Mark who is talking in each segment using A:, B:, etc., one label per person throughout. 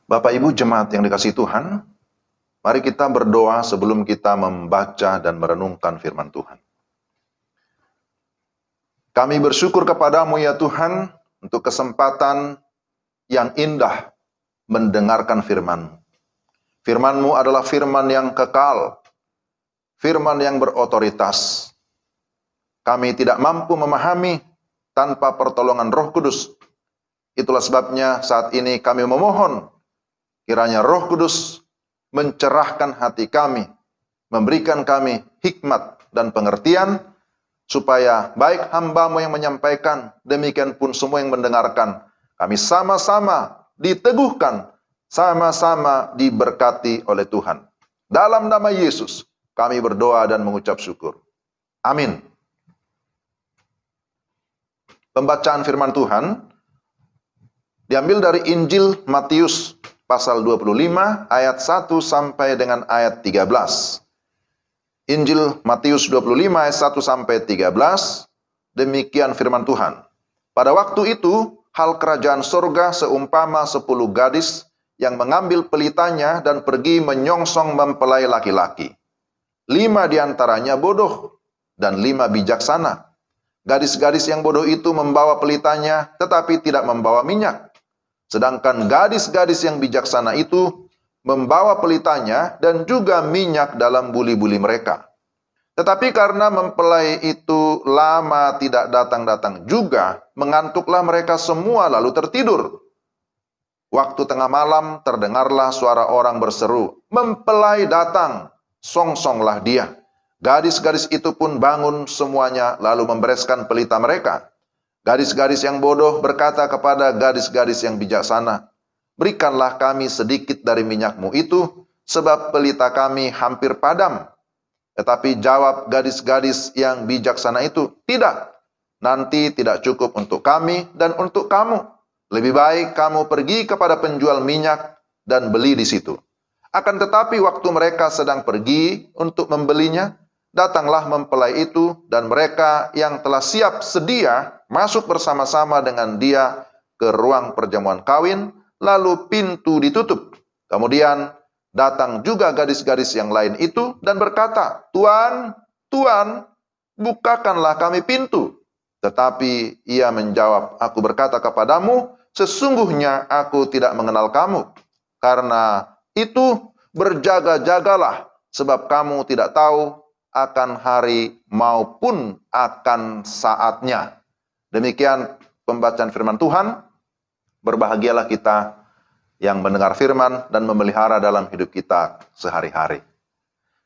A: Bapak Ibu jemaat yang dikasihi Tuhan, mari kita berdoa sebelum kita membaca dan merenungkan firman Tuhan. Kami bersyukur kepadamu ya Tuhan untuk kesempatan yang indah mendengarkan firman-Mu. Firman-Mu adalah firman yang kekal, firman yang berotoritas. Kami tidak mampu memahami tanpa pertolongan Roh Kudus. Itulah sebabnya saat ini kami memohon kiranya Roh Kudus mencerahkan hati kami, memberikan kami hikmat dan pengertian, supaya baik hamba-Mu yang menyampaikan, demikian pun semua yang mendengarkan, kami sama-sama diteguhkan, sama-sama diberkati oleh Tuhan. Dalam nama Yesus, kami berdoa dan mengucap syukur. Amin. Pembacaan firman Tuhan diambil dari Injil Matius pasal 25 ayat 1 sampai dengan ayat 13. Injil Matius 25 ayat 1 sampai 13, demikian firman Tuhan. Pada waktu itu, hal kerajaan surga seumpama 10 gadis yang mengambil pelitanya dan pergi menyongsong mempelai laki-laki. 5 diantaranya bodoh dan 5 bijaksana. Gadis-gadis yang bodoh itu membawa pelitanya tetapi tidak membawa minyak. Sedangkan gadis-gadis yang bijaksana itu membawa pelitanya dan juga minyak dalam buli-buli mereka. Tetapi karena mempelai itu lama tidak datang-datang juga, mengantuklah mereka semua lalu tertidur. Waktu tengah malam terdengarlah suara orang berseru, "Mempelai datang, songsonglah dia." Gadis-gadis itu pun bangun semuanya lalu membereskan pelita mereka. Gadis-gadis yang bodoh berkata kepada gadis-gadis yang bijaksana, "Berikanlah kami sedikit dari minyakmu itu, sebab pelita kami hampir padam." Tetapi jawab gadis-gadis yang bijaksana itu, "Tidak, nanti tidak cukup untuk kami dan untuk kamu. Lebih baik kamu pergi kepada penjual minyak dan beli di situ." Akan tetapi waktu mereka sedang pergi untuk membelinya, datanglah mempelai itu dan mereka yang telah siap sedia masuk bersama-sama dengan dia ke ruang perjamuan kawin, lalu pintu ditutup. Kemudian datang juga gadis-gadis yang lain itu dan berkata, "Tuan, Tuan, bukakanlah kami pintu." Tetapi ia menjawab, "Aku berkata kepadamu, sesungguhnya aku tidak mengenal kamu. Karena itu berjaga-jagalah, sebab kamu tidak tahu akan hari maupun akan saatnya." Demikian pembacaan firman Tuhan. Berbahagialah kita yang mendengar firman dan memelihara dalam hidup kita sehari-hari.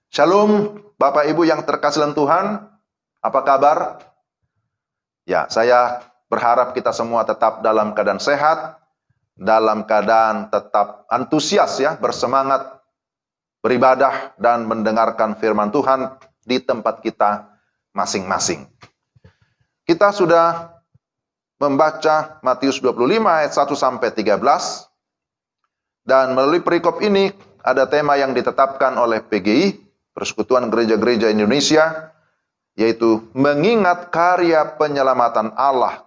A: Shalom, Bapak Ibu yang terkasih dalam Tuhan. Apa kabar? Ya, saya berharap kita semua tetap dalam keadaan sehat, dalam keadaan tetap antusias ya, bersemangat beribadah dan mendengarkan firman Tuhan di tempat kita masing-masing. Kita sudah membaca Matius 25 ayat 1 sampai 13. Dan melalui perikop ini ada tema yang ditetapkan oleh PGI, Persekutuan Gereja-Gereja Indonesia, yaitu mengingat karya penyelamatan Allah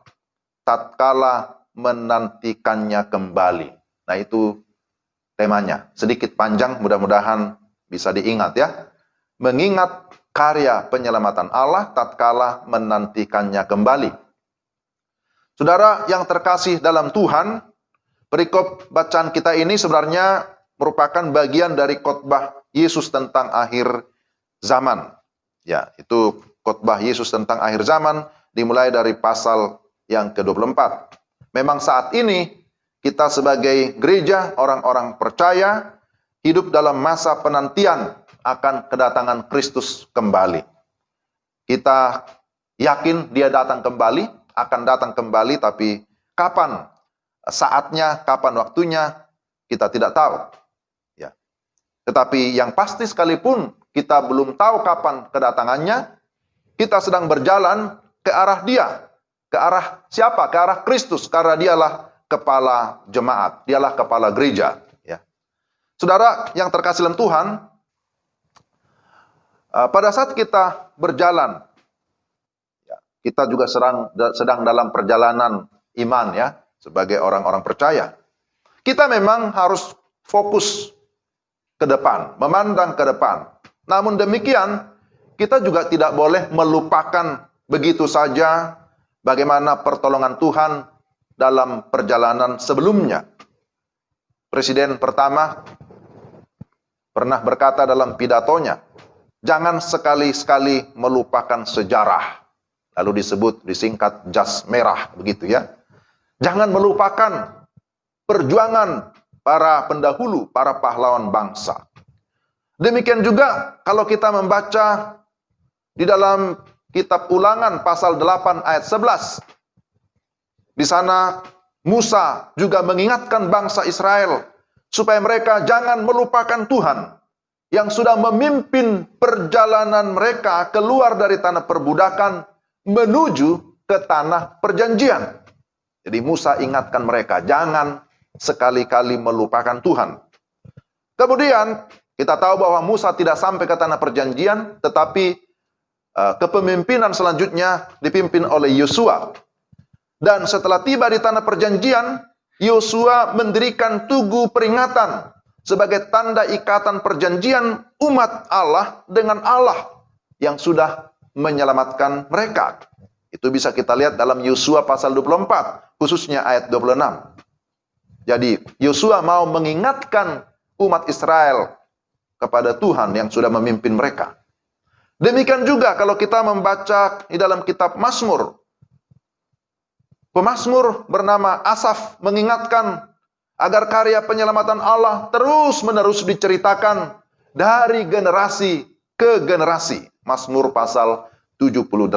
A: tatkala menantikannya kembali. Nah, itu temanya. Sedikit panjang, mudah-mudahan bisa diingat ya. Mengingat karya penyelamatan Allah tatkala menantikannya kembali. Saudara yang terkasih dalam Tuhan, perikop bacaan kita ini sebenarnya merupakan bagian dari khotbah Yesus tentang akhir zaman. Ya, itu khotbah Yesus tentang akhir zaman dimulai dari pasal yang ke-24. Memang saat ini kita sebagai gereja, orang-orang percaya, hidup dalam masa penantian akan kedatangan Kristus kembali. Kita yakin dia datang kembali, akan datang kembali, tapi kapan saatnya, kapan waktunya, kita tidak tahu. Ya. Tetapi yang pasti sekalipun kita belum tahu kapan kedatangannya, kita sedang berjalan ke arah dia. Ke arah siapa? Ke arah Kristus, karena dialah kepala jemaat, dialah kepala gereja. Ya. Saudara yang terkasih dalam Tuhan, pada saat kita berjalan, ya, kita juga sedang dalam perjalanan iman ya, sebagai orang-orang percaya. Kita memang harus fokus ke depan, memandang ke depan. Namun demikian, kita juga tidak boleh melupakan begitu saja bagaimana pertolongan Tuhan dalam perjalanan sebelumnya. Presiden pertama pernah berkata dalam pidatonya, jangan sekali-sekali melupakan sejarah. Lalu disingkat jas merah, begitu ya. Jangan melupakan perjuangan para pendahulu, para pahlawan bangsa. Demikian juga kalau kita membaca di dalam kitab Ulangan pasal 8 ayat 11. Di sana Musa juga mengingatkan bangsa Israel supaya mereka jangan melupakan Tuhan yang sudah memimpin perjalanan mereka keluar dari tanah perbudakan menuju ke tanah perjanjian. Jadi Musa ingatkan mereka, jangan sekali-kali melupakan Tuhan. Kemudian kita tahu bahwa Musa tidak sampai ke tanah perjanjian, tetapi kepemimpinan selanjutnya dipimpin oleh Yosua. Dan setelah tiba di tanah perjanjian, Yosua mendirikan tugu peringatan sebagai tanda ikatan perjanjian umat Allah dengan Allah yang sudah menyelamatkan mereka. Itu bisa kita lihat dalam Yosua pasal 24, khususnya ayat 26. Jadi Yosua mau mengingatkan umat Israel kepada Tuhan yang sudah memimpin mereka. Demikian juga kalau kita membaca di dalam kitab Mazmur. Pemazmur bernama Asaf mengingatkan agar karya penyelamatan Allah terus-menerus diceritakan dari generasi ke generasi. Mazmur pasal 78.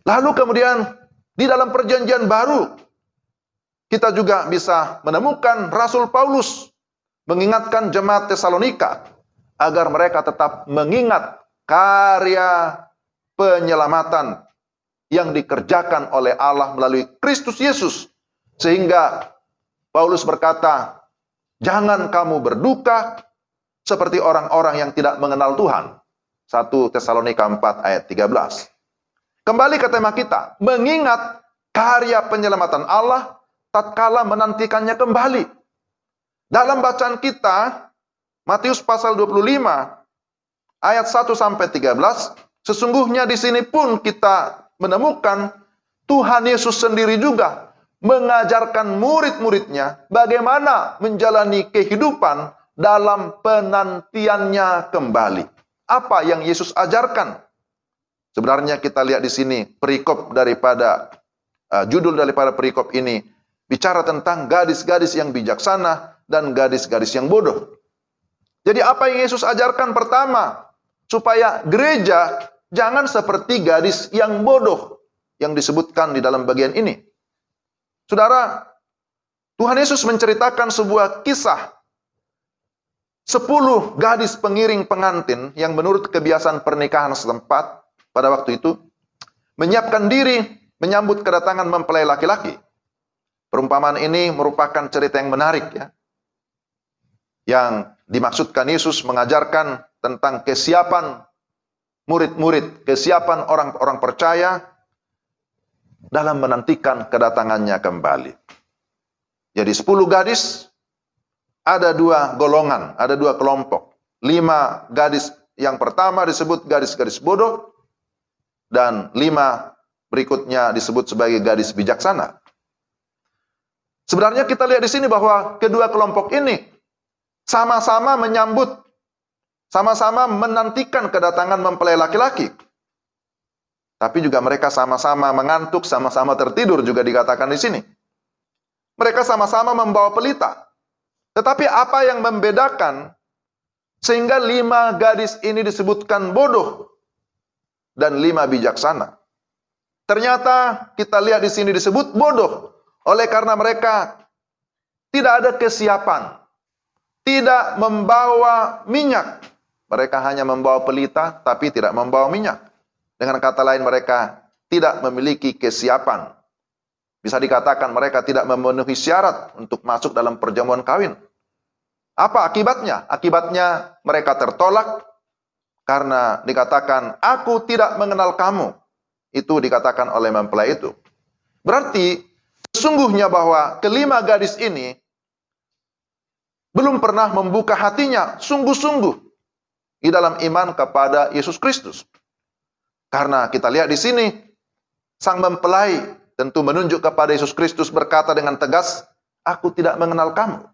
A: Lalu kemudian di dalam perjanjian baru kita juga bisa menemukan Rasul Paulus mengingatkan jemaat Tesalonika agar mereka tetap mengingat karya penyelamatan yang dikerjakan oleh Allah melalui Kristus Yesus. Sehingga Paulus berkata, jangan kamu berduka seperti orang-orang yang tidak mengenal Tuhan. 1 Tesalonika 4 ayat 13. Kembali ke tema kita, mengingat karya penyelamatan Allah tatkala menantikannya kembali. Dalam bacaan kita, Matius pasal 25 ayat 1 sampai 13, sesungguhnya di sini pun kita menemukan Tuhan Yesus sendiri juga mengajarkan murid-muridnya bagaimana menjalani kehidupan dalam penantiannya kembali. Apa yang Yesus ajarkan? Sebenarnya kita lihat di sini perikop daripada judul daripada perikop ini bicara tentang gadis-gadis yang bijaksana dan gadis-gadis yang bodoh. Jadi apa yang Yesus ajarkan pertama, supaya gereja jangan seperti gadis yang bodoh yang disebutkan di dalam bagian ini. Saudara, Tuhan Yesus menceritakan sebuah kisah 10 gadis pengiring pengantin yang menurut kebiasaan pernikahan setempat pada waktu itu menyiapkan diri menyambut kedatangan mempelai laki-laki. Perumpamaan ini merupakan cerita yang menarik ya. Yang dimaksudkan Yesus mengajarkan tentang kesiapan murid-murid, kesiapan orang-orang percaya dalam menantikan kedatangannya kembali. Jadi 10 gadis, ada 2 golongan, ada 2 kelompok. 5 gadis yang pertama disebut gadis-gadis bodoh, dan 5 berikutnya disebut sebagai gadis bijaksana. Sebenarnya kita lihat di sini bahwa kedua kelompok ini sama-sama menyambut, sama-sama menantikan kedatangan mempelai laki-laki. Tapi juga mereka sama-sama mengantuk, sama-sama tertidur juga dikatakan di sini. Mereka sama-sama membawa pelita. Tetapi apa yang membedakan sehingga 5 gadis ini disebutkan bodoh dan 5 bijaksana? Ternyata kita lihat di sini disebut bodoh oleh karena mereka tidak ada kesiapan, tidak membawa minyak. Mereka hanya membawa pelita tapi tidak membawa minyak. Dengan kata lain mereka tidak memiliki kesiapan. Bisa dikatakan mereka tidak memenuhi syarat untuk masuk dalam perjamuan kawin. Apa akibatnya? Akibatnya mereka tertolak karena dikatakan, aku tidak mengenal kamu. Itu dikatakan oleh mempelai itu. Berarti, sesungguhnya bahwa kelima gadis ini belum pernah membuka hatinya sungguh-sungguh di dalam iman kepada Yesus Kristus. Karena kita lihat di sini, sang mempelai tentu menunjuk kepada Yesus Kristus berkata dengan tegas, "Aku tidak mengenal kamu."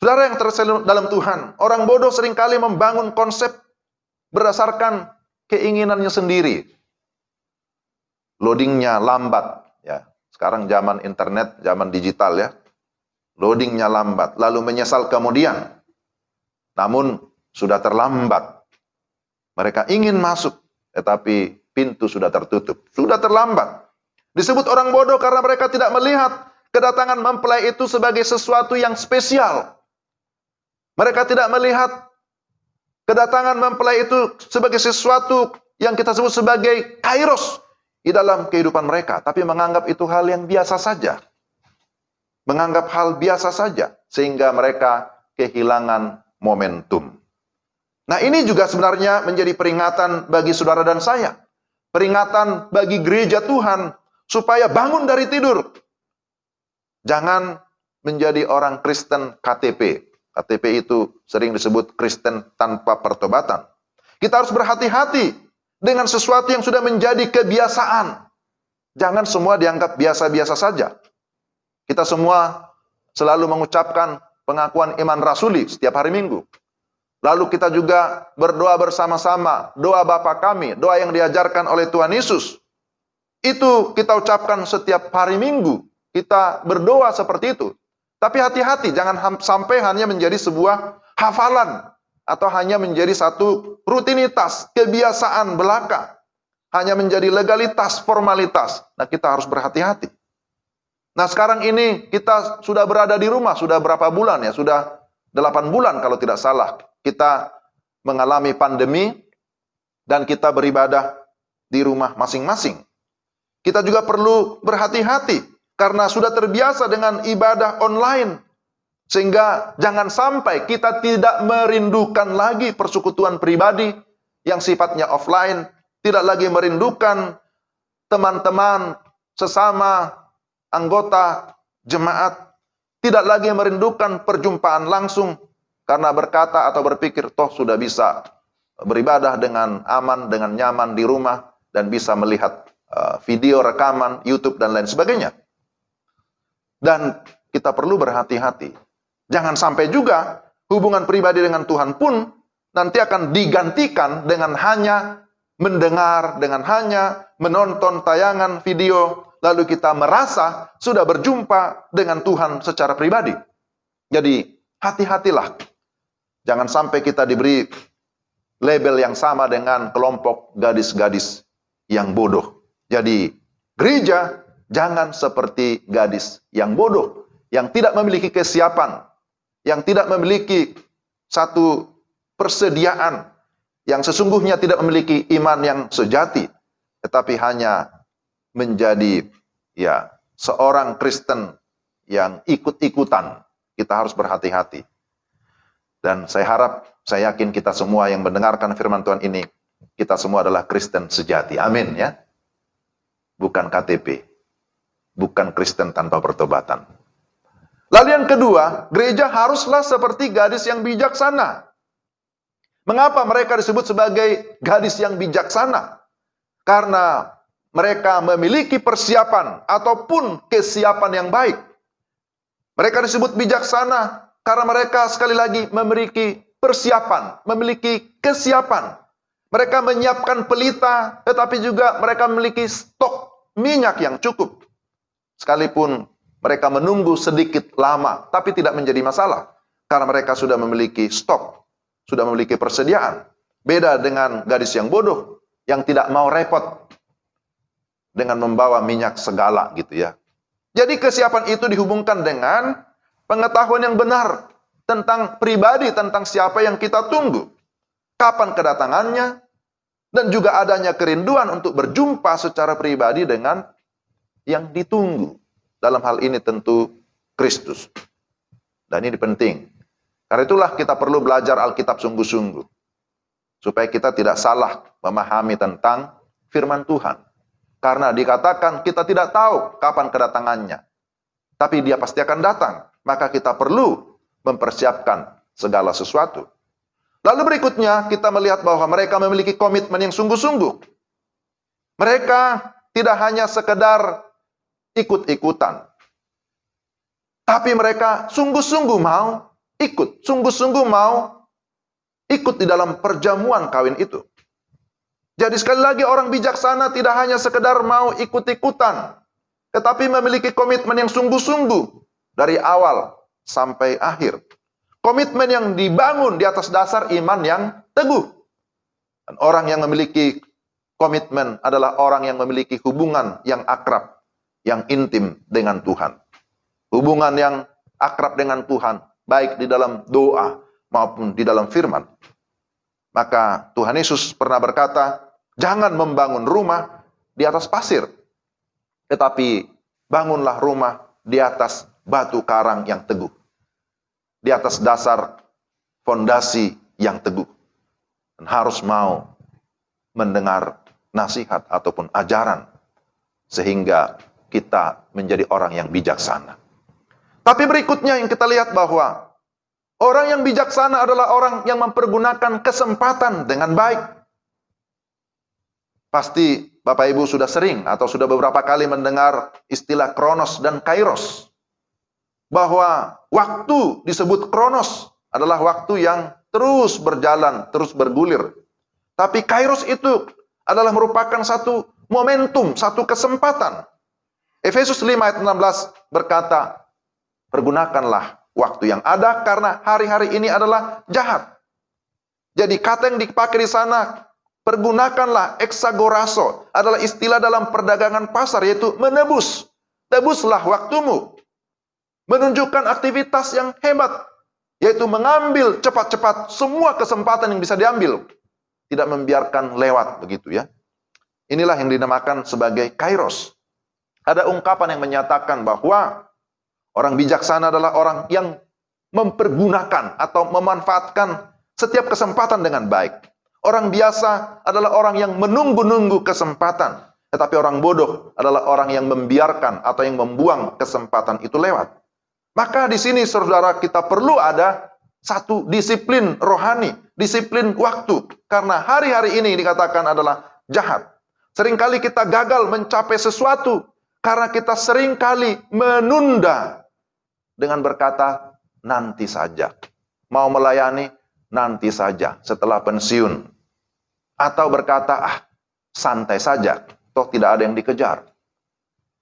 A: Saudara yang terselut dalam Tuhan, orang bodoh seringkali membangun konsep berdasarkan keinginannya sendiri. Loadingnya lambat, ya. Sekarang zaman internet, zaman digital ya. Loadingnya lambat, lalu menyesal kemudian. Namun sudah terlambat. Mereka ingin masuk, tetapi pintu sudah tertutup. Sudah terlambat. Disebut orang bodoh karena mereka tidak melihat kedatangan mempelai itu sebagai sesuatu yang spesial. Mereka tidak melihat kedatangan mempelai itu sebagai sesuatu yang kita sebut sebagai kairos di dalam kehidupan mereka. Tapi menganggap itu hal yang biasa saja. Menganggap hal biasa saja. Sehingga mereka kehilangan momentum. Nah, ini juga sebenarnya menjadi peringatan bagi saudara dan saya. Peringatan bagi gereja Tuhan supaya bangun dari tidur. Jangan menjadi orang Kristen KTP. KTP itu sering disebut Kristen tanpa pertobatan. Kita harus berhati-hati dengan sesuatu yang sudah menjadi kebiasaan. Jangan semua dianggap biasa-biasa saja. Kita semua selalu mengucapkan pengakuan iman rasuli setiap hari Minggu. Lalu kita juga berdoa bersama-sama, doa Bapa kami, doa yang diajarkan oleh Tuhan Yesus. Itu kita ucapkan setiap hari Minggu. Kita berdoa seperti itu. Tapi hati-hati, jangan sampai hanya menjadi sebuah hafalan. Atau hanya menjadi satu rutinitas, kebiasaan belaka. Hanya menjadi legalitas, formalitas. Nah, kita harus berhati-hati. Nah, sekarang ini kita sudah berada di rumah, sudah berapa bulan ya? Sudah 8 bulan kalau tidak salah. Kita mengalami pandemi dan kita beribadah di rumah masing-masing. Kita juga perlu berhati-hati karena sudah terbiasa dengan ibadah online. Sehingga jangan sampai kita tidak merindukan lagi persekutuan pribadi yang sifatnya offline. Tidak lagi merindukan teman-teman sesama anggota jemaat. Tidak lagi merindukan perjumpaan langsung. Karena berkata atau berpikir, toh sudah bisa beribadah dengan aman, dengan nyaman di rumah. Dan bisa melihat video rekaman, YouTube dan lain sebagainya. Dan kita perlu berhati-hati. Jangan sampai juga hubungan pribadi dengan Tuhan pun nanti akan digantikan dengan hanya mendengar, dengan hanya menonton tayangan video, lalu kita merasa sudah berjumpa dengan Tuhan secara pribadi. Jadi hati-hatilah. Jangan sampai kita diberi label yang sama dengan kelompok gadis-gadis yang bodoh. Jadi gereja jangan seperti gadis yang bodoh, yang tidak memiliki kesiapan, yang tidak memiliki satu persediaan, yang sesungguhnya tidak memiliki iman yang sejati, tetapi hanya menjadi seorang Kristen yang ikut-ikutan. Kita harus berhati-hati. Dan saya harap, saya yakin kita semua yang mendengarkan firman Tuhan ini, kita semua adalah Kristen sejati. Amin ya. Bukan KTP. Bukan Kristen tanpa pertobatan. Lalu yang kedua, gereja haruslah seperti gadis yang bijaksana. Mengapa mereka disebut sebagai gadis yang bijaksana? Karena mereka memiliki persiapan ataupun kesiapan yang baik. Mereka disebut bijaksana karena mereka sekali lagi memiliki persiapan, memiliki kesiapan. Mereka menyiapkan pelita, tetapi juga mereka memiliki stok minyak yang cukup. Sekalipun mereka menunggu sedikit lama, tapi tidak menjadi masalah. Karena mereka sudah memiliki stok, sudah memiliki persediaan. Beda dengan gadis yang bodoh, yang tidak mau repot dengan membawa minyak segala gitu ya. Jadi kesiapan itu dihubungkan dengan pengetahuan yang benar tentang pribadi, tentang siapa yang kita tunggu. Kapan kedatangannya, dan juga adanya kerinduan untuk berjumpa secara pribadi dengan yang ditunggu. Dalam hal ini tentu Kristus. Dan ini penting. Karena itulah kita perlu belajar Alkitab sungguh-sungguh. Supaya kita tidak salah memahami tentang firman Tuhan. Karena dikatakan kita tidak tahu kapan kedatangannya. Tapi dia pasti akan datang. Maka kita perlu mempersiapkan segala sesuatu. Lalu berikutnya kita melihat bahwa mereka memiliki komitmen yang sungguh-sungguh. Mereka tidak hanya sekedar ikut-ikutan, tapi mereka sungguh-sungguh mau ikut, sungguh-sungguh mau ikut di dalam perjamuan kawin itu. Jadi sekali lagi, orang bijaksana tidak hanya sekedar mau ikut-ikutan, tetapi memiliki komitmen yang sungguh-sungguh dari awal sampai akhir. Komitmen yang dibangun di atas dasar iman yang teguh. Dan orang yang memiliki komitmen adalah orang yang memiliki hubungan yang akrab, yang intim dengan Tuhan. Hubungan yang akrab dengan Tuhan, baik di dalam doa maupun di dalam firman. Maka Tuhan Yesus pernah berkata, jangan membangun rumah di atas pasir, tetapi bangunlah rumah di atas batu karang yang teguh. Di atas dasar fondasi yang teguh. Dan harus mau mendengar nasihat ataupun ajaran, sehingga kita menjadi orang yang bijaksana. Tapi berikutnya yang kita lihat bahwa orang yang bijaksana adalah orang yang mempergunakan kesempatan dengan baik. Pasti Bapak Ibu sudah sering atau sudah beberapa kali mendengar istilah kronos dan kairos. Bahwa waktu disebut kronos adalah waktu yang terus berjalan, terus bergulir. Tapi kairos itu adalah merupakan satu momentum, satu kesempatan. Efesus 5 ayat 16 berkata, pergunakanlah waktu yang ada karena hari-hari ini adalah jahat. Jadi kata yang dipakai di sana, pergunakanlah, exagorazo, adalah istilah dalam perdagangan pasar, yaitu menebus. Tebuslah waktumu. Menunjukkan aktivitas yang hebat, yaitu mengambil cepat-cepat semua kesempatan yang bisa diambil. Tidak membiarkan lewat begitu ya. Inilah yang dinamakan sebagai kairos. Ada ungkapan yang menyatakan bahwa orang bijaksana adalah orang yang mempergunakan atau memanfaatkan setiap kesempatan dengan baik. Orang biasa adalah orang yang menunggu-nunggu kesempatan. Tetapi orang bodoh adalah orang yang membiarkan atau yang membuang kesempatan itu lewat. Maka di sini saudara, kita perlu ada satu disiplin rohani, disiplin waktu. Karena hari-hari ini dikatakan adalah jahat. Seringkali kita gagal mencapai sesuatu karena kita seringkali menunda dengan berkata, nanti saja. Mau melayani, nanti saja setelah pensiun. Atau berkata, santai saja, toh tidak ada yang dikejar.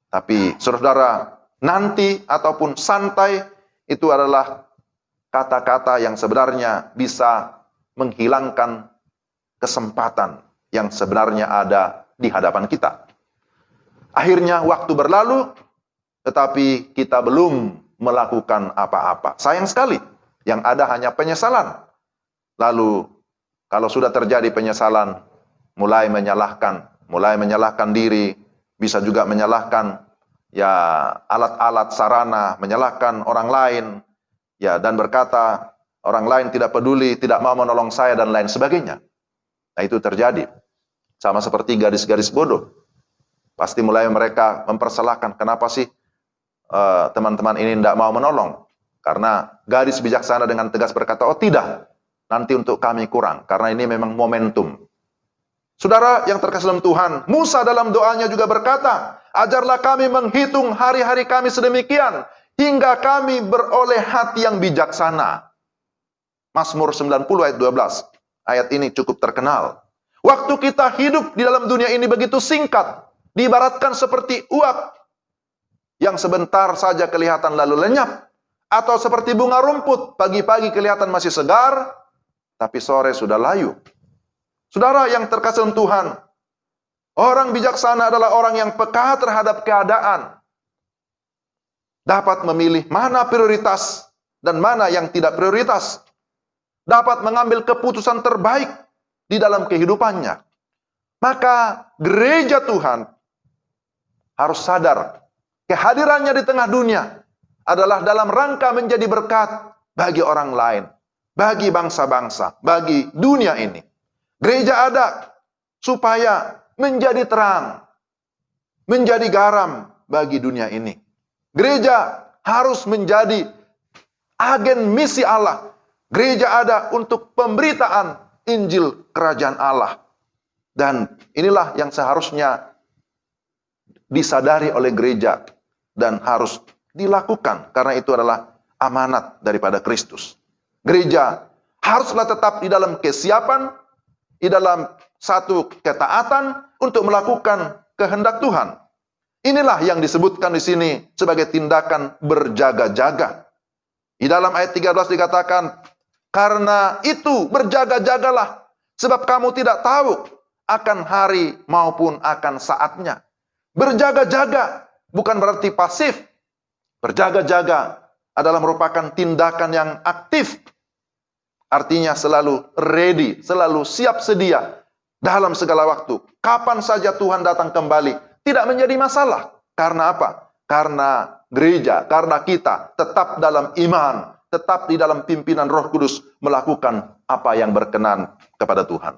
A: Tapi saudara, nanti ataupun santai itu adalah kata-kata yang sebenarnya bisa menghilangkan kesempatan yang sebenarnya ada di hadapan kita. Akhirnya waktu berlalu, tetapi kita belum melakukan apa-apa. Sayang sekali, yang ada hanya penyesalan. Lalu kalau sudah terjadi penyesalan, mulai menyalahkan diri, bisa juga menyalahkan ya alat-alat sarana, menyalahkan orang lain, ya, dan berkata orang lain tidak peduli, tidak mau menolong saya dan lain sebagainya. Nah, itu terjadi. Sama seperti gadis-gadis bodoh. Pasti mulai mereka mempersalahkan, kenapa sih teman-teman ini tidak mau menolong? Karena gadis bijaksana dengan tegas berkata, oh tidak, nanti untuk kami kurang, karena ini memang momentum. Saudara yang terkasih dalam Tuhan, Musa dalam doanya juga berkata, ajarlah kami menghitung hari-hari kami sedemikian, hingga kami beroleh hati yang bijaksana. Mazmur 90 ayat 12. Ayat ini cukup terkenal. Waktu kita hidup di dalam dunia ini begitu singkat, diibaratkan seperti uap yang sebentar saja kelihatan lalu lenyap, atau seperti bunga rumput, pagi-pagi kelihatan masih segar, tapi sore sudah layu. Saudara yang terkasih dalam Tuhan, orang bijaksana adalah orang yang peka terhadap keadaan, dapat memilih mana prioritas dan mana yang tidak prioritas, dapat mengambil keputusan terbaik di dalam kehidupannya. Maka gereja Tuhan harus sadar kehadirannya di tengah dunia adalah dalam rangka menjadi berkat bagi orang lain, bagi bangsa-bangsa, bagi dunia ini. Gereja ada supaya menjadi terang, menjadi garam bagi dunia ini. Gereja harus menjadi agen misi Allah. Gereja ada untuk pemberitaan Injil Kerajaan Allah. Dan inilah yang seharusnya disadari oleh gereja dan harus dilakukan, karena itu adalah amanat daripada Kristus. Gereja haruslah tetap di dalam kesiapan, di dalam satu ketaatan untuk melakukan kehendak Tuhan. Inilah yang disebutkan di sini sebagai tindakan berjaga-jaga. Di dalam ayat 13 dikatakan, karena itu berjaga-jagalah, sebab kamu tidak tahu akan hari maupun akan saatnya. Berjaga-jaga bukan berarti pasif. Berjaga-jaga adalah merupakan tindakan yang aktif. Artinya selalu ready, selalu siap sedia dalam segala waktu. Kapan saja Tuhan datang kembali, tidak menjadi masalah. Karena apa? Karena gereja, karena kita tetap dalam iman, tetap di dalam pimpinan Roh Kudus melakukan apa yang berkenan kepada Tuhan.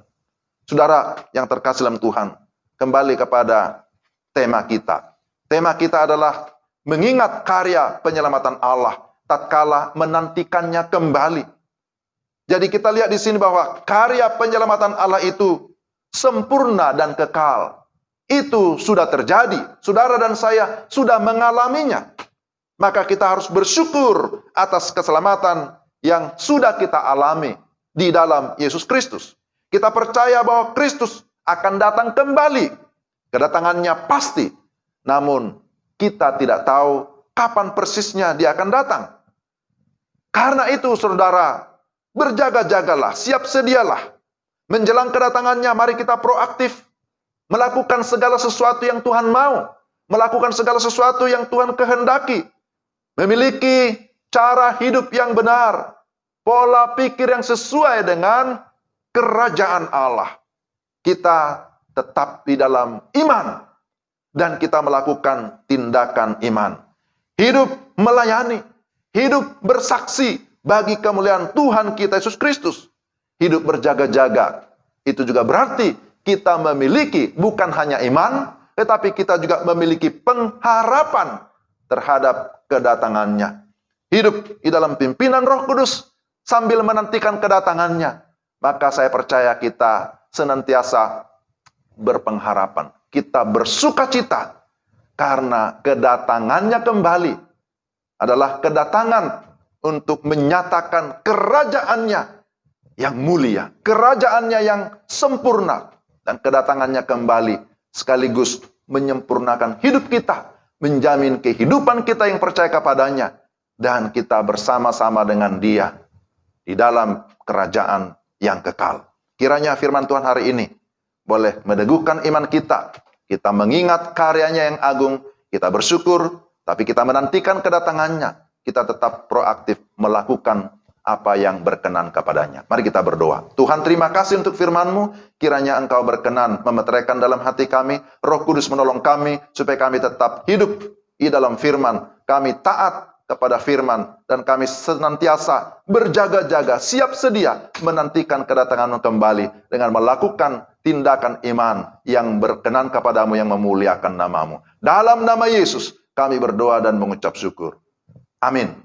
A: Saudara yang terkasih dalam Tuhan, kembali kepada tema kita. Tema kita adalah mengingat karya penyelamatan Allah tatkala menantikannya kembali. Jadi kita lihat di sini bahwa karya penyelamatan Allah itu sempurna dan kekal. Itu sudah terjadi. Saudara dan saya sudah mengalaminya. Maka kita harus bersyukur atas keselamatan yang sudah kita alami di dalam Yesus Kristus. Kita percaya bahwa Kristus akan datang kembali. Kedatangannya pasti. Namun kita tidak tahu kapan persisnya dia akan datang. Karena itu saudara, berjaga-jagalah, siap sedialah. Menjelang kedatangannya, mari kita proaktif. Melakukan segala sesuatu yang Tuhan mau. Melakukan segala sesuatu yang Tuhan kehendaki. Memiliki cara hidup yang benar. Pola pikir yang sesuai dengan kerajaan Allah. Kita tetap di dalam iman. Dan kita melakukan tindakan iman. Hidup melayani. Hidup bersaksi bagi kemuliaan Tuhan kita Yesus Kristus. Hidup berjaga-jaga. Itu juga berarti kita memiliki bukan hanya iman, tetapi kita juga memiliki pengharapan terhadap kedatangannya. Hidup di dalam pimpinan Roh Kudus sambil menantikan kedatangannya. Maka saya percaya kita senantiasa berpengharapan. Kita bersukacita karena kedatangannya kembali adalah kedatangan untuk menyatakan kerajaannya yang mulia, kerajaannya yang sempurna, dan kedatangannya kembali sekaligus menyempurnakan hidup kita, menjamin kehidupan kita yang percaya kepadanya, dan kita bersama-sama dengan Dia di dalam kerajaan yang kekal. Kiranya firman Tuhan hari ini boleh meneguhkan iman kita. Kita mengingat karyanya yang agung, kita bersyukur, tapi kita menantikan kedatangannya. Kita tetap proaktif melakukan apa yang berkenan kepadanya. Mari kita berdoa. Tuhan, terima kasih untuk firman-Mu. Kiranya Engkau berkenan memeteraikan dalam hati kami. Roh Kudus menolong kami supaya kami tetap hidup di dalam firman. Kami taat kepada firman dan kami senantiasa berjaga-jaga, siap sedia menantikan kedatangan-Mu kembali dengan melakukan tindakan iman yang berkenan kepadamu, yang memuliakan nama-Mu. Dalam nama Yesus kami berdoa dan mengucap syukur. Amin.